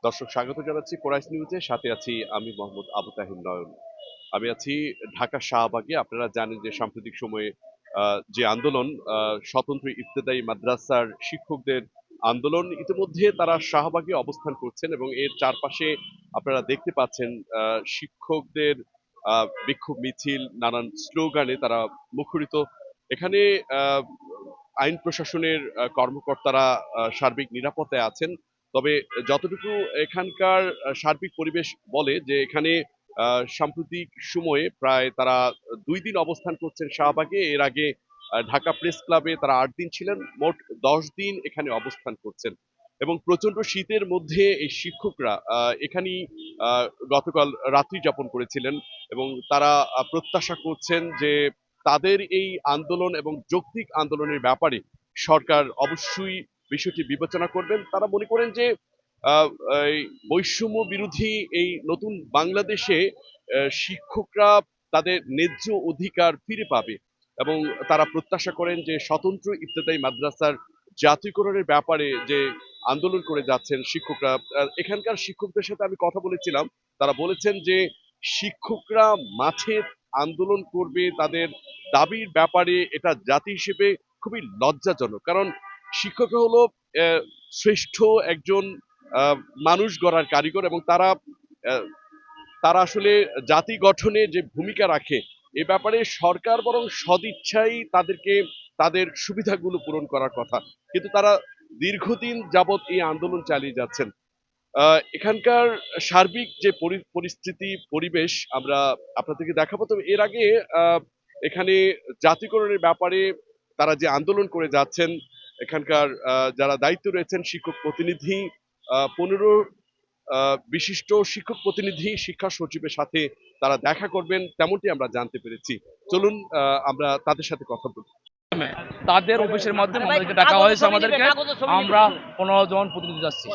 দর্শক স্বাগত জানাচ্ছি কোরাইশ নিউজে, সাথে আছি আমি মোহাম্মদ আবু তাহির নয়ন। আমি আছি ঢাকা শাহবাগে। আপনারা জানেন যে সাম্প্রতিক সময়ে যে আন্দোলন, স্বতন্ত্র ইবতেদায়ী মাদ্রাসার শিক্ষকদের আন্দোলন, ইতিমধ্যে তারা শাহবাগে অবস্থান করছেন এবং এর চারপাশে আপনারা দেখতে পাচ্ছেন শিক্ষকদের বিক্ষোভ মিছিল, নানান স্লোগানে তারা মুখরিত। এখানে আহ, আইন প্রশাসনের কর্মকর্তারা সার্বিক নিরাপত্তায় আছেন। তবে যতটুকু এখানকার সার্বিক পরিবেশ বলে যে এখানে সাম্প্রতিক সময়ে প্রায় তারা 2 দিন অবস্থান করছেন শাহবাগে। এর আগে ঢাকা প্রেস ক্লাবে তারা 8 দিন ছিলেন, মোট 10 দিন এখানে অবস্থান করছেন। এবং প্রচন্ড শীতের মধ্যে এই শিক্ষকরা এখানেই আহ, গতকাল রাত্রি যাপন করেছিলেন এবং তারা প্রত্যাশা করছেন যে তাদের এই আন্দোলন এবং যৌক্তিক আন্দোলনের ব্যাপারে সরকার অবশ্যই বিষয়টি বিবেচনা করবেন। তারা মনে করেন যে আহ, এই বৈষম্য বিরোধী এই নতুন বাংলাদেশে শিক্ষকরা তাদের ন্যায্য অধিকার ফিরে পাবে এবং তারা প্রত্যাশা করেন যে স্বতন্ত্র ইবতেদায়ী মাদ্রাসার জাতীয়করণের ব্যাপারে যে আন্দোলন করে যাচ্ছেন শিক্ষকরা। এখানকার শিক্ষকদের সাথে আমি কথা বলেছিলাম, তারা বলেছেন যে শিক্ষকরা মাঠে আন্দোলন করবে তাদের দাবির ব্যাপারে, এটা জাতি হিসেবে খুবই লজ্জাজনক। কারণ শিক্ষক হলো আহ, শ্রেষ্ঠ একজন আহ, মানুষ গড়ার কারিগর এবং তারা আহ, তারা আসলে জাতি গঠনে যে ভূমিকা রাখে এ ব্যাপারে সরকার বরং সদিচ্ছাই তাদেরকে তাদের সুবিধাগুলো পূরণ করার কথা, কিন্তু তারা দীর্ঘদিন যাবৎ এই আন্দোলন চালিয়ে যাচ্ছেন। এখানকার সার্বিক যে পরিস্থিতি পরিবেশ আমরা আপনাদেরকে দেখাবো। তবে এর আগে এখানে জাতীয়করণের ব্যাপারে তারা যে আন্দোলন করে যাচ্ছেন, এখানকার যারা দায়িত্ব রয়েছেন শিক্ষক প্রতিনিধি, 15 বিশিষ্ট শিক্ষক প্রতিনিধি শিক্ষা সচিবের সাথে তারা দেখা করবেন তেমনটি আমরা জানতে পেরেছি। চলুন আমরা তাদের সাথে কথা বলি। তাদের অফিসের মাধ্যমে আমাদেরকে ডাকা হয়েছে। আমাদেরকে আমরা 15 জন প্রতিনিধি যাচ্ছি।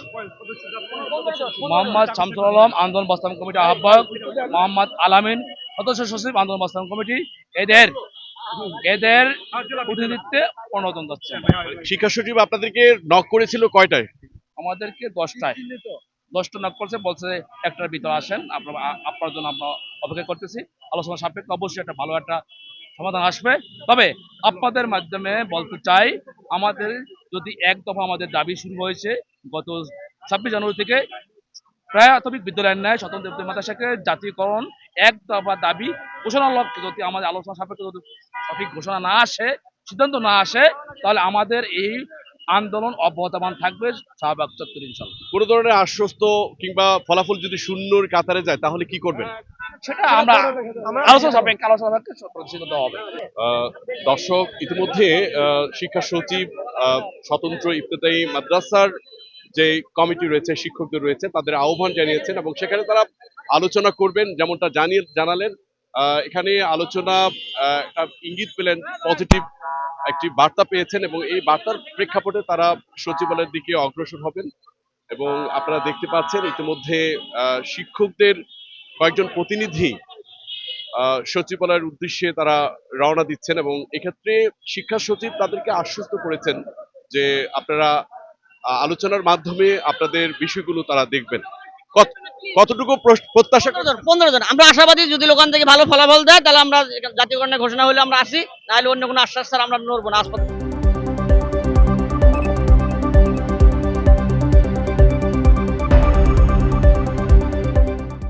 মোহাম্মদ শামসুল আলম, আন্দোলন বাস্তবায়ন কমিটির আহ্বায়ক, মোহাম্মদ আলামিন, সদস্য সচিব, আন্দোলন বাস্তবায়ন কমিটি, এদের এদের প্রতিনিধিত্বে 15 জন যাচ্ছে। শিক্ষা সচিব আপনাদেরকে নক করেছিল কয়টায়? আমাদেরকে 10টা নক করছে, বলছে একটার ভিতরে আসেন, আপনার জন্য আমরা অপেক্ষা করতেছি। আলোচনা সাপেক্ষে অবশ্যই একটা ভালো একটা সমাধান আসবে। তবে আপনাদের মাধ্যমে বলতে চাই, আমাদের যদি এক দফা আমাদের দাবি শুরু হয়েছে গত 26 জানুয়ারি থেকে, প্রাথমিক বিদ্যালয়ের ন্যায় স্বতন্ত্র ইবতেদায়ী মাদ্রাসাকে জাতীয়করণ এক দফা দাবি ঘোষণার লক্ষ্যে যদি আমাদের আলোচনা সাপেক্ষে যদি সঠিক ঘোষণা না আসে, সিদ্ধান্ত না আসে, তাহলে আমাদের এই আন্দোলন অব্যাহতমান থাকবে শাহবাগ চত্বরে ইনশাআল্লাহ। কোনো ধরনের আশ্বস্ত কিংবা ফলাফল যদি শূন্যর কাতারে যায় তাহলে কি করবেন? সেটা আমরা আলোচনা সাপেক্ষে সিদ্ধান্ত হবে। আহ, দর্শক, ইতিমধ্যে শিক্ষা সচিব স্বতন্ত্র ইবতেদায়ী মাদ্রাসার যে কমিটি রয়েছে, শিক্ষকদের রয়েছে, তাদের আহ্বান জানিয়েছেন এবং সেখানে তারা আলোচনা করবেন যেমনটা জানালেন। এখানে আলোচনা একটা ইঙ্গিত পেলেন, পজিটিভ একটি বার্তা পেয়েছেন এবং এই বার্তার প্রেক্ষাপটে তারা সচিবালয়ের দিকে অগ্রসর হবেন। এবং আপনারা দেখতে পাচ্ছেন ইতিমধ্যে শিক্ষকদের কয়েকজন প্রতিনিধি সচিবালয়ের উদ্দেশ্যে তারা রওনা দিচ্ছেন এবং এক্ষেত্রে শিক্ষা সচিব তাদেরকে আশ্বস্ত করেছেন যে আপনারা আলোচনার মাধ্যমে আপনাদের বিষয়গুলো তারা দেখবেন। কতটুকু প্রত্যাশা? 15 জন আমরা আশাবাদী, যদি লোকান থেকে ভালো ফলাফল দেয় তাহলে আমরা জাতীয়করণের ঘোষণা হলে আমরা আসি, নাহলে অন্য কোনো আশ্বাস ছাড়া আমরা নড়বো না।